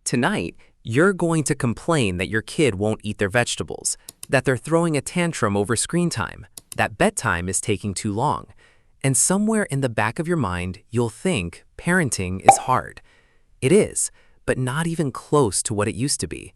Tonight, you're going to complain that your kid won't eat their vegetables, that they're throwing a tantrum over screen time, that bedtime is taking too long. And somewhere in the back of your mind, you'll think parenting is hard. It is, but not even close to what it used to be.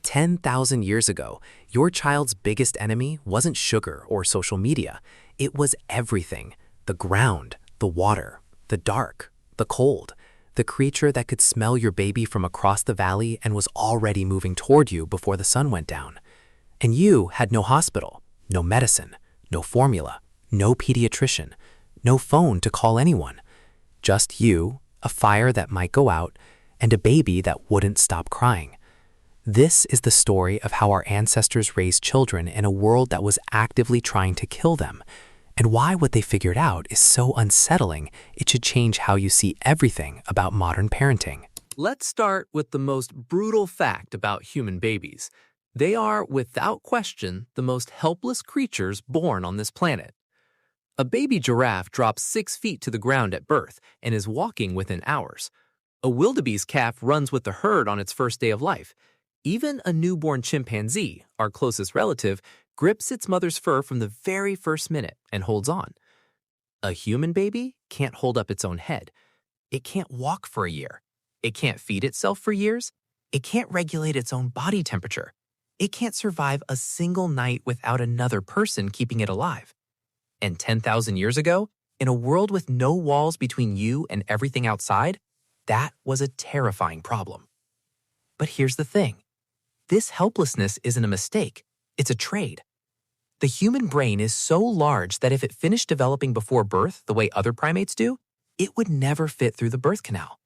10,000 years ago, your child's biggest enemy wasn't sugar or social media. It was everything: the ground, the water, the dark, the cold, the creature that could smell your baby from across the valley and was already moving toward you before the sun went down. And you had no hospital, no medicine, no formula, no pediatrician, no phone to call anyone. Just you, a fire that might go out, and a baby that wouldn't stop crying. This is the story of how our ancestors raised children in a world that was actively trying to kill them, and why what they figured out is so unsettling it should change how you see everything about modern parenting. Let's start with the most brutal fact about human babies. They are, without question, the most helpless creatures born on this planet. A baby giraffe drops 6 feet to the ground at birth and is walking within hours. A wildebeest calf runs with the herd on its first day of life. Even a newborn chimpanzee, our closest relative, grips its mother's fur from the very first minute and holds on. A human baby can't hold up its own head. It can't walk for a year. It can't feed itself for years. It can't regulate its own body temperature. It can't survive a single night without another person keeping it alive. And 10,000 years ago, in a world with no walls between you and everything outside, that was a terrifying problem. But here's the thing. This helplessness isn't a mistake. It's a trade. The human brain is so large that if it finished developing before birth the way other primates do, it would never fit through the birth canal.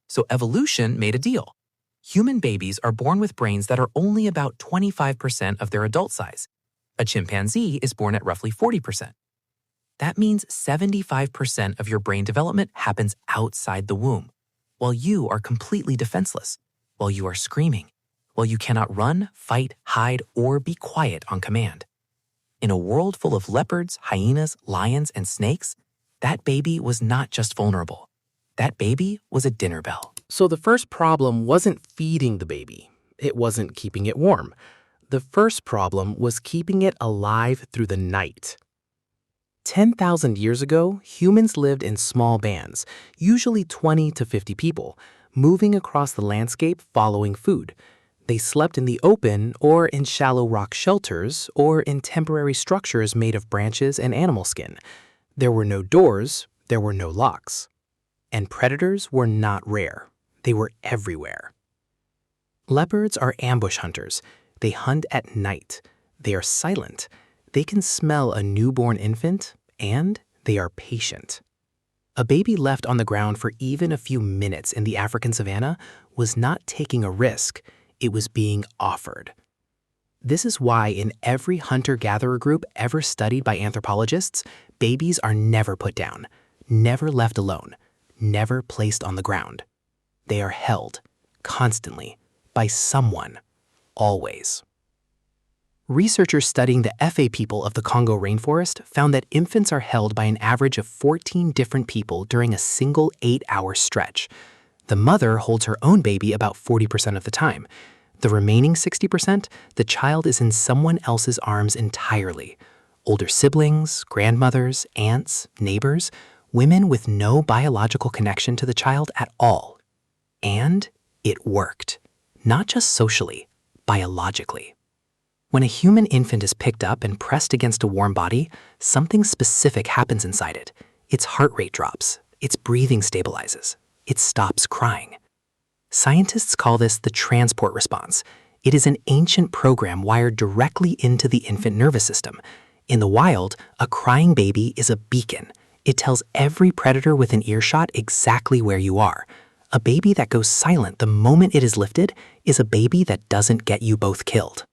So evolution made a deal. Human babies are born with brains that are only about 25% of their adult size. A chimpanzee is born at roughly 40%. That means 75% of your brain development happens outside the womb, while you are completely defenseless, while you are screaming, while you cannot run, fight, hide, or be quiet on command. In a world full of leopards, hyenas, lions, and snakes, that baby was not just vulnerable. That baby was a dinner bell. So the first problem wasn't feeding the baby. It wasn't keeping it warm. The first problem was keeping it alive through the night. 10,000 years ago, humans lived in small bands, usually 20 to 50 people, moving across the landscape following food. They slept in the open or in shallow rock shelters or in temporary structures made of branches and animal skin. There were no doors, there were no locks. And predators were not rare. They were everywhere. Leopards are ambush hunters. They hunt at night. They are silent. They can smell a newborn infant, and they are patient. A baby left on the ground for even a few minutes in the African savanna was not taking a risk. It was being offered. This is why in every hunter-gatherer group ever studied by anthropologists, babies are never put down, never left alone, never placed on the ground. They are held, constantly, by someone, always. Researchers studying the Efe people of the Congo rainforest found that infants are held by an average of 14 different people during a single 8-hour stretch. The mother holds her own baby about 40% of the time. The remaining 60%, the child is in someone else's arms entirely. Older siblings, grandmothers, aunts, neighbors, women with no biological connection to the child at all. And it worked. Not just socially, biologically. When a human infant is picked up and pressed against a warm body, something specific happens inside it. Its heart rate drops. Its breathing stabilizes. It stops crying. Scientists call this the transport response. It is an ancient program wired directly into the infant nervous system. In the wild, a crying baby is a beacon. It tells every predator within earshot exactly where you are. A baby that goes silent the moment it is lifted is a baby that doesn't get you both killed.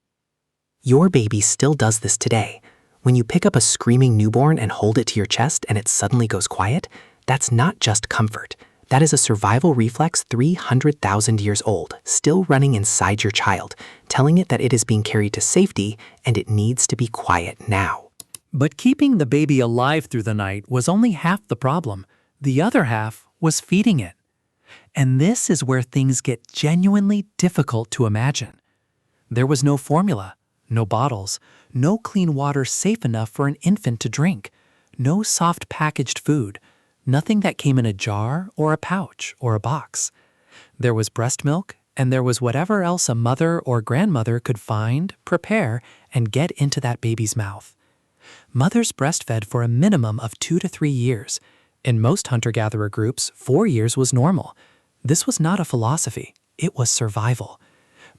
Your baby still does this today. When you pick up a screaming newborn and hold it to your chest and it suddenly goes quiet, that's not just comfort. That is a survival reflex 300,000 years old, still running inside your child, telling it that it is being carried to safety and it needs to be quiet now. But keeping the baby alive through the night was only half the problem. The other half was feeding it. And this is where things get genuinely difficult to imagine. There was no formula, no bottles, no clean water safe enough for an infant to drink, no soft packaged food, nothing that came in a jar or a pouch or a box. There was breast milk, and there was whatever else a mother or grandmother could find, prepare, and get into that baby's mouth. Mothers breastfed for a minimum of 2 to 3 years. In most hunter-gatherer groups, 4 years was normal. This was not a philosophy, it was survival.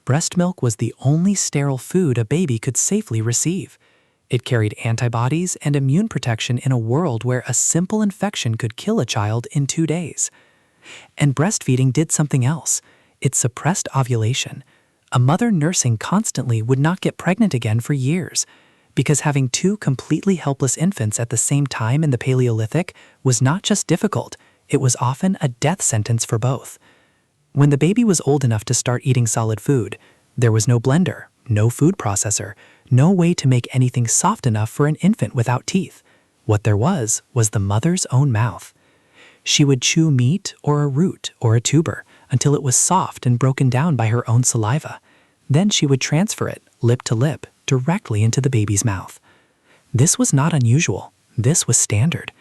Breast milk was the only sterile food a baby could safely receive. It carried antibodies and immune protection in a world where a simple infection could kill a child in 2 days. And breastfeeding did something else. It suppressed ovulation. A mother nursing constantly would not get pregnant again for years, because having 2 completely helpless infants at the same time in the Paleolithic was not just difficult, it was often a death sentence for both. When the baby was old enough to start eating solid food, there was no blender, no food processor, no way to make anything soft enough for an infant without teeth. What there was the mother's own mouth. She would chew meat or a root or a tuber until it was soft and broken down by her own saliva. Then she would transfer it, lip to lip, directly into the baby's mouth. This was not unusual. This was standard.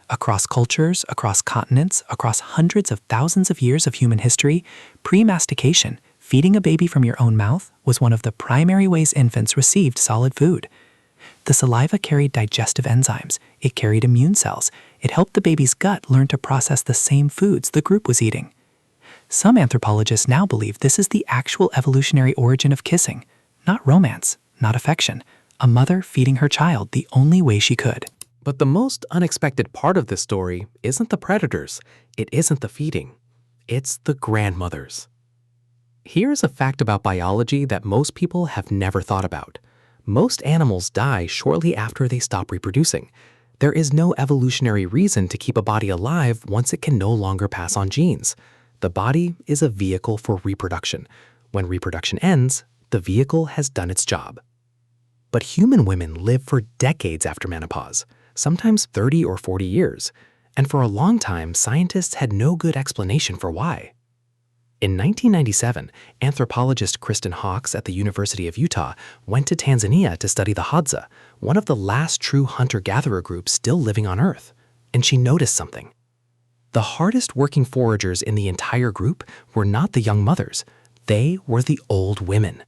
Across cultures, across continents, across hundreds of thousands of years of human history, pre-mastication, feeding a baby from your own mouth, was one of the primary ways infants received solid food. The saliva carried digestive enzymes. It carried immune cells. It helped the baby's gut learn to process the same foods the group was eating. Some anthropologists now believe this is the actual evolutionary origin of kissing. Not romance, not affection. A mother feeding her child the only way she could. But the most unexpected part of this story isn't the predators. It isn't the feeding. It's the grandmothers. Here's a fact about biology that most people have never thought about. Most animals die shortly after they stop reproducing. There is no evolutionary reason to keep a body alive once it can no longer pass on genes. The body is a vehicle for reproduction. When reproduction ends, the vehicle has done its job. But human women live for decades after menopause, sometimes 30 or 40 years, and for a long time, scientists had no good explanation for why. In 1997, anthropologist Kristen Hawkes at the University of Utah went to Tanzania to study the Hadza, one of the last true hunter-gatherer groups still living on Earth, and she noticed something. The hardest working foragers in the entire group were not the young mothers, they were the old women.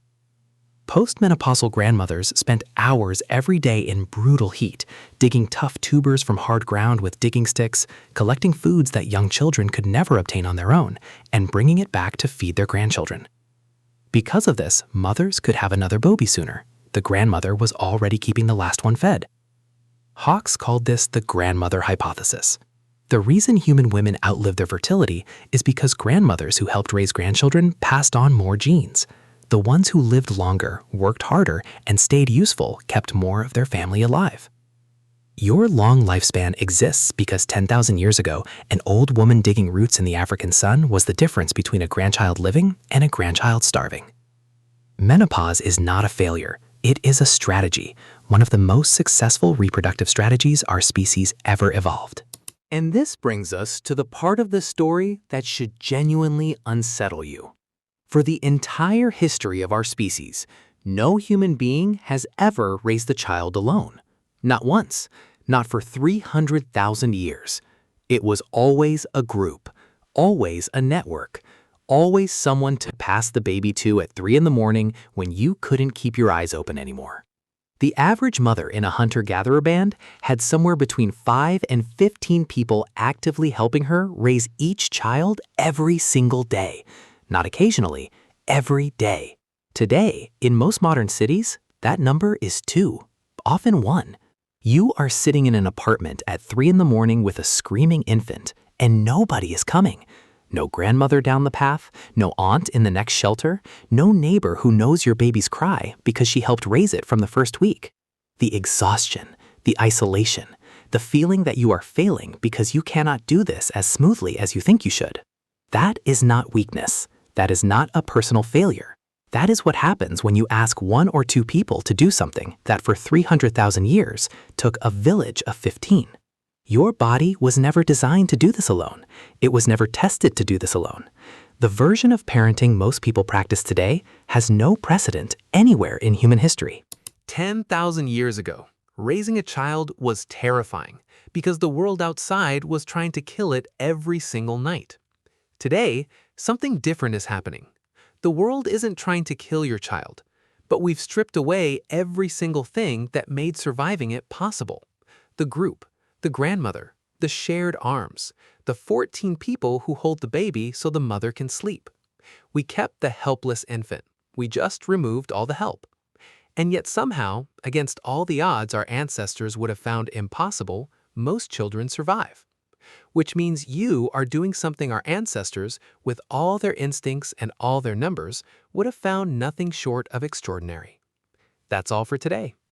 Postmenopausal grandmothers spent hours every day in brutal heat, digging tough tubers from hard ground with digging sticks, collecting foods that young children could never obtain on their own, and bringing it back to feed their grandchildren. Because of this, mothers could have another baby sooner. The grandmother was already keeping the last one fed. Hawkes called this the grandmother hypothesis. The reason human women outlived their fertility is because grandmothers who helped raise grandchildren passed on more genes. The ones who lived longer, worked harder, and stayed useful kept more of their family alive. Your long lifespan exists because 10,000 years ago, an old woman digging roots in the African sun was the difference between a grandchild living and a grandchild starving. Menopause is not a failure. It is a strategy, one of the most successful reproductive strategies our species ever evolved. And this brings us to the part of the story that should genuinely unsettle you. For the entire history of our species, no human being has ever raised a child alone. Not once, not for 300,000 years. It was always a group, always a network, always someone to pass the baby to at 3 in the morning when you couldn't keep your eyes open anymore. The average mother in a hunter-gatherer band had somewhere between 5 and 15 people actively helping her raise each child every single day. Not occasionally, every day. Today, in most modern cities, that number is 2, often 1. You are sitting in an apartment at 3 in the morning with a screaming infant, and nobody is coming. No grandmother down the path, no aunt in the next shelter, no neighbor who knows your baby's cry because she helped raise it from the first week. The exhaustion, the isolation, the feeling that you are failing because you cannot do this as smoothly as you think you should. That is not weakness. That is not a personal failure. That is what happens when you ask 1 or 2 people to do something that for 300,000 years took a village of 15. Your body was never designed to do this alone. It was never tested to do this alone. The version of parenting most people practice today has no precedent anywhere in human history. 10,000 years ago, raising a child was terrifying because the world outside was trying to kill it every single night. Today, something different is happening. The world isn't trying to kill your child, but we've stripped away every single thing that made surviving it possible. The group, the grandmother, the shared arms, the 14 people who hold the baby so the mother can sleep. We kept the helpless infant. We just removed all the help. And yet somehow, against all the odds our ancestors would have found impossible, most children survive. Which means you are doing something our ancestors, with all their instincts and all their numbers, would have found nothing short of extraordinary. That's all for today.